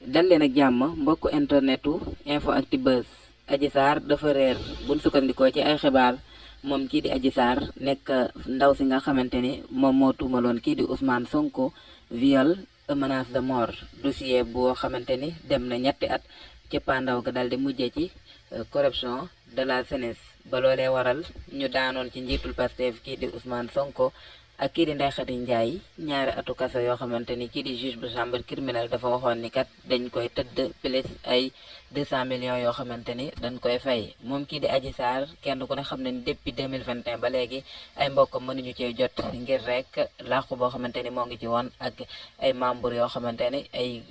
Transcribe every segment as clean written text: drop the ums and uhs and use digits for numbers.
dal leen ak jàmm mbokku internetu InfoActu Buzz. Adji Sarr dafa réer buñ sukkandikoo ci ay xibaar moom kii di Adji Sarr nekk ndaw si nga xamante ni moom moo tuumaloon kii di Ousmane Sonko viol et menace de mort, dossier boo xamante ni dem na ñetti at ci pandaw ga dal di mujjee ci corruption de la jeunesse ba loolee waral ñu daanoon ci njiitul Pastef kii di Ousmane Sonko ak kii di Ndeye Khady Ndiaye ñaari atu kaso yoo xamante ni kii di juge bu chambre criminelle dafa waxoon ni kat dañ koy tëdd plus ay 200 millions yoo xamante ni dañ koy fay. moom kii di Adji Sarr kenn ku ne xam ne ni depuis 2021 ba léegi ay mbokkam mënuñu cee jot ngir rek làqu boo xamante ni moo ngi ci woon ak ay membres yoo xamante ni ay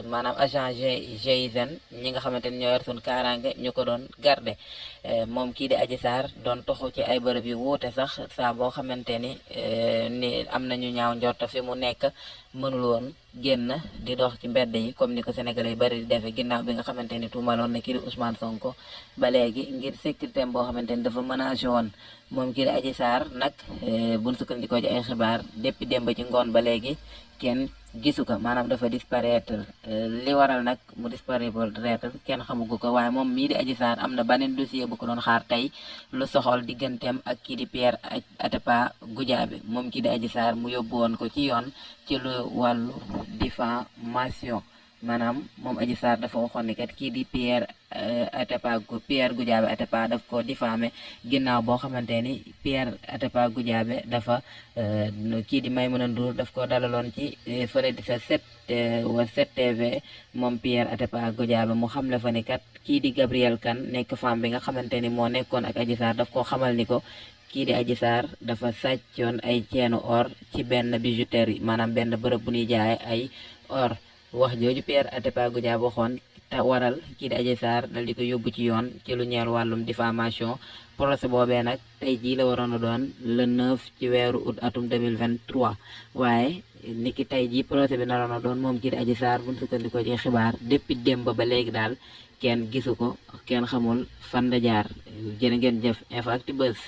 maanaam agent GIGN ñi nga xamante ni ñoo yor suñ kaaraange ñu ko doon garde. moom kii di Adji Sarr doon toxu ci ay bërëb yu wuute sax saa boo xamante ni am nañu ñaaw njorta fi mu nekk mënul woon génn di dox ci mbedd yi comme ni ko Sénégalais yi bari di defee ginnaaw bi nga xamante ni tuumaloon na kii di Ousmane Sonko ba léegi ngir sécurité boo xamante ni dafa menacé woon. moom kii di Adji Sarr nag buñ sukkandikoo ci ay xibaar depuis démb ci ngoon ba léegi kenn gisu ko, maanaam dafa disparaître. li waral nag mu disparaître kenn xamugu ko, waaye moom mii di Adji Sarr am na beneen dossier bu ko doon xaar tey lu soxol digganteem ak kii di Pierre Atepa Goudiaby. moom kii di Adji Sarr mu yóbbu woon ko ci yoon ci lu wàllu diffamation. maanaam moom Adji Sarr dafa waxoon ni kat kii di Pierre Goudiaby Atepa daf ko diffamé ginnaaw boo xamante ni Pierre Atepa Goudiaby dafa kii di Maïmouna Ndour daf ko dalaloon ci fële di sa 7TV. moom Pierre Atepa Goudiaby mu xamle fa ni kat kii di Gabrielle Kane nekk femme bi nga xamante ni moo nekkoon ak Adji Sarr daf koo xamal ni ko kii di Adji Sarr dafa sàccoon ay ceenu or ci benn bijouterie, maanaam benn bërëb bu ñuy jaay ay or. wax jooju Pierre Atepa Goudiaby waxoon te waral kii di Adji Sarr dal di ko yóbbu ci yoon ci lu ñeel wàllum diffamation. procès boobee nag tey jii la waroon a doon le 9 ci weeru août atum 2023, waaye niki tey jii procès bi naroon a doon moom kii di Adji Sarr buñ sukkandikoo ci xibaar depuis démb ba léegi daal kenn gisu ko, kenn xamul fan la jaar. jërë ngeen jëf. InfoActu Buzz.